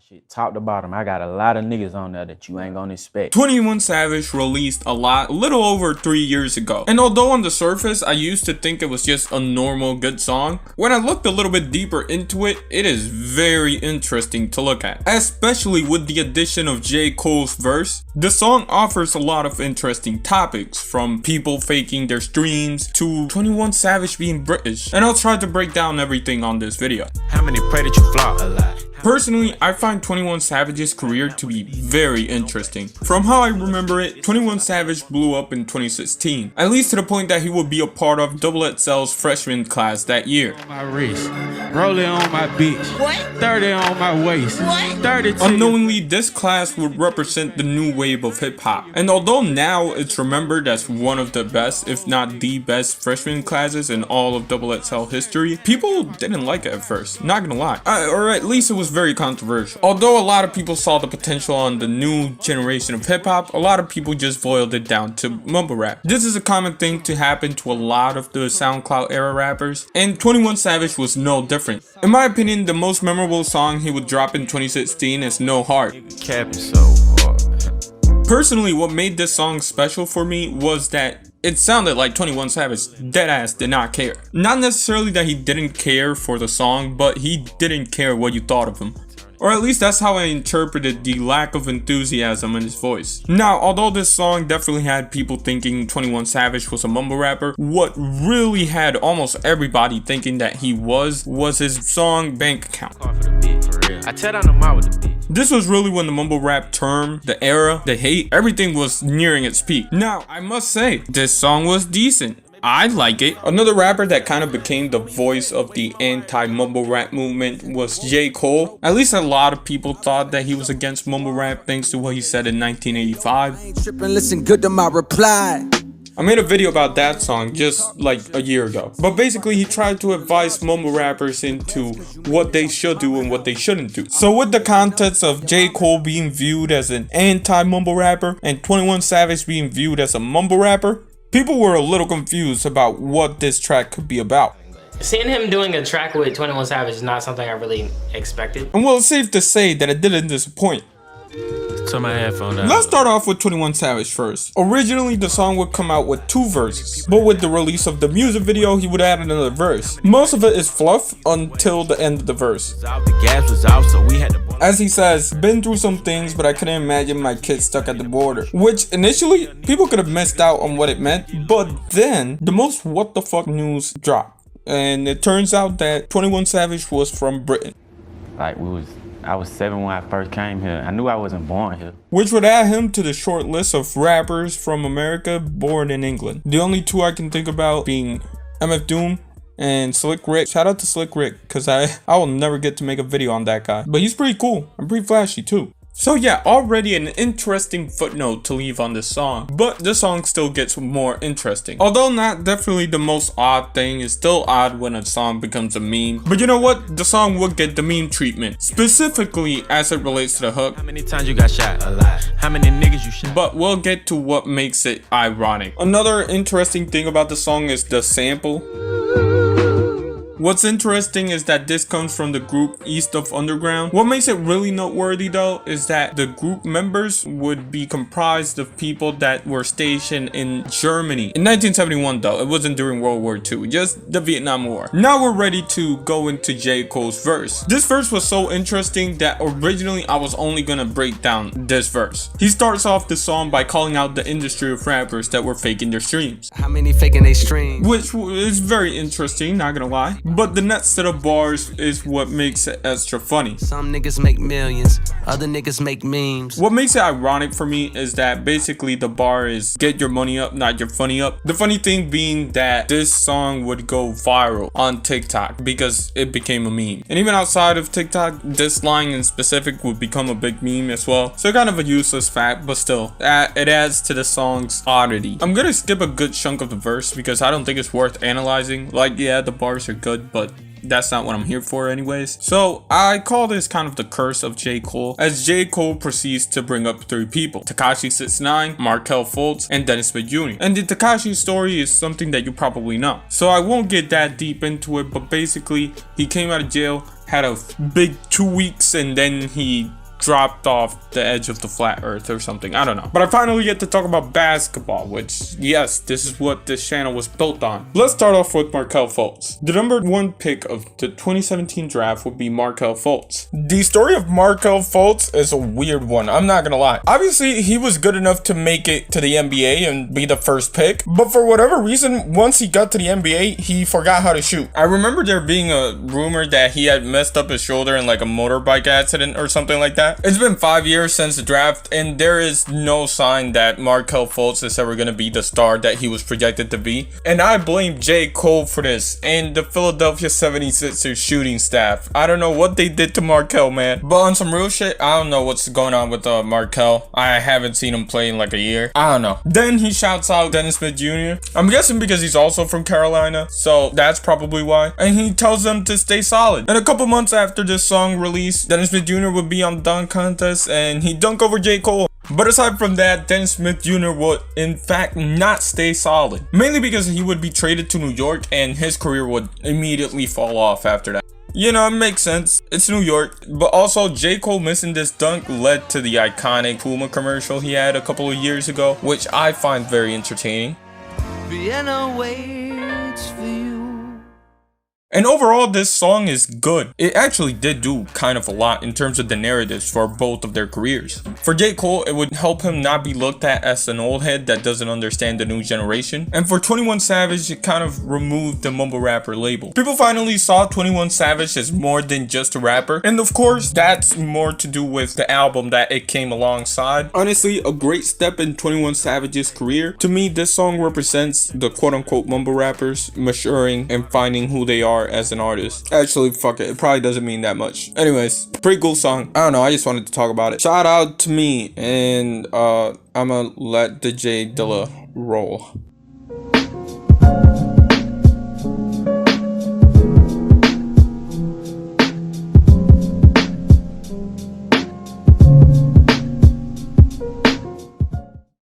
Shit, top to bottom, I got a lot of niggas on there that you ain't gonna expect. 21 Savage released a little over 3 years ago. And although on the surface, I used to think it was just a normal good song, when I looked a little bit deeper into it, it is very interesting to look at. Especially with the addition of J. Cole's verse. The song offers a lot of interesting topics, from people faking their streams to 21 Savage being British. And I'll try to break down everything on this video. How many pray that you flop a lot? Personally, I find 21 Savage's career to be very interesting. From how I remember it, 21 Savage blew up in 2016, at least to the point that he would be a part of XXL's freshman class that year. On my wrist, rolling on my bitch, what? 30 on my waist, what? 30. Unknowingly, this class would represent the new wave of hip-hop. And although now it's remembered as one of the best, if not the best freshman classes in all of XXL history, people didn't like it at first, not gonna lie. Or at least it was very controversial. Although a lot of people saw the potential on the new generation of hip-hop, a lot of people just boiled it down to mumble rap. This is a common thing to happen to a lot of the SoundCloud era rappers, and 21 Savage was no different. In my opinion, the most memorable song he would drop in 2016 is No Heart. Personally, what made this song special for me was that it sounded like 21 Savage deadass did not care. Not necessarily that he didn't care for the song, but he didn't care what you thought of him. Or at least that's how I interpreted the lack of enthusiasm in his voice. Now, although this song definitely had people thinking 21 Savage was a mumble rapper, what really had almost everybody thinking that he was his song Bank Account. I tell down the mouth with the beat. This was really when the mumble rap term, the era, the hate, everything was nearing its peak. Now, I must say, this song was decent. I like it. Another rapper that kind of became the voice of the anti-mumble rap movement was J. Cole. At least a lot of people thought that he was against mumble rap thanks to what he said in 1985. I ain't tripping, listen good to my reply. I made a video about that song just like a year ago. But basically he tried to advise mumble rappers into what they should do and what they shouldn't do. So with the context of J. Cole being viewed as an anti-mumble rapper and 21 Savage being viewed as a mumble rapper, people were a little confused about what this track could be about. Seeing him doing a track with 21 Savage is not something I really expected. And well, it's safe to say that it didn't disappoint. Turn my headphone down. Let's start off with 21 Savage first. Originally, the song would come out with 2 verses, but with the release of the music video, he would add another verse. Most of it is fluff until the end of the verse. As he says, been through some things, but I couldn't imagine my kid stuck at the border. Which initially, people could have missed out on what it meant, but then the most what the fuck news dropped. And it turns out that 21 Savage was from Britain. I was 7 when I first came here. I knew I wasn't born here. Which would add him to the short list of rappers from America born in England. The only 2 I can think about being MF Doom and Slick Rick. Shout out to Slick Rick, because I will never get to make a video on that guy. But he's pretty cool and pretty flashy too. So yeah, already an interesting footnote to leave on this song, but the song still gets more interesting. Although not definitely the most odd thing, it's still odd when a song becomes a meme. But you know what? The song would get the meme treatment, specifically as it relates to the hook. How many times you got shot? A lot. How many niggas you shot? But we'll get to what makes it ironic. Another interesting thing about the song is the sample. What's interesting is that this comes from the group East of Underground. What makes it really noteworthy though is that the group members would be comprised of people that were stationed in Germany. In 1971 though, it wasn't during World War II, just the Vietnam War. Now we're ready to go into J. Cole's verse. This verse was so interesting that originally I was only gonna break down this verse. He starts off the song by calling out the industry of rappers that were faking their streams. How many faking their streams? Which is very interesting, not gonna lie. But the next set of bars is what makes it extra funny. Some niggas make millions, other niggas make memes. What makes it ironic for me is that basically the bar is get your money up, not your funny up. The funny thing being that this song would go viral on TikTok because it became a meme. And even outside of TikTok, this line in specific would become a big meme as well. So kind of a useless fact, but still, it adds to the song's oddity. I'm gonna skip a good chunk of the verse because I don't think it's worth analyzing. Like, yeah, the bars are good, but that's not what I'm here for anyways. So I call this kind of the curse of J. Cole, as J. Cole proceeds to bring up 3 people: Tekashi 6ix9ine, Markel Fultz, and Dennis Smith Jr. And the Tekashi story is something that you probably know, so I won't get that deep into it, but basically he came out of jail, had a big 2 weeks, and then he dropped off the edge of the flat earth or something. I don't know. But I finally get to talk about basketball, which, yes, this is what this channel was built on. Let's start off with Markel Fultz. The number 1 pick of the 2017 draft would be Markel Fultz. The story of Markel Fultz is a weird one, I'm not gonna lie. Obviously, he was good enough to make it to the NBA and be the first pick, but for whatever reason, once he got to the NBA, he forgot how to shoot. I remember there being a rumor that he had messed up his shoulder in like a motorbike accident or something like that. It's been 5 years since the draft, and there is no sign that Markel Fultz is ever going to be the star that he was projected to be. And I blame J. Cole for this, and the Philadelphia 76ers shooting staff. I don't know what they did to Markel, man. But on some real shit, I don't know what's going on with Markel. I haven't seen him play in like a year. I don't know. Then he shouts out Dennis Smith Jr. I'm guessing because he's also from Carolina, so that's probably why. And he tells them to stay solid. And a couple months after this song release, Dennis Smith Jr. would be on the dunk contest and he dunked over J. Cole. But aside from that, Dennis Smith Jr. would in fact not stay solid, mainly because he would be traded to New York and his career would immediately fall off after that. You know, it makes sense. It's New York. But also, J. Cole missing this dunk led to the iconic Puma commercial he had a couple of years ago, which I find very entertaining. Vienna waits for you. And overall, this song is good. It actually did do kind of a lot in terms of the narratives for both of their careers. For J. Cole, it would help him not be looked at as an old head that doesn't understand the new generation. And for 21 Savage, it kind of removed the mumble rapper label. People finally saw 21 Savage as more than just a rapper. And of course, that's more to do with the album that it came alongside. Honestly, a great step in 21 Savage's career. To me, this song represents the quote-unquote mumble rappers maturing and finding who they are as an artist. Actually, fuck it probably doesn't mean that much. Anyways, pretty cool song. I don't know, I just wanted to talk about it. Shout out to me, and I'ma let the J Dilla roll.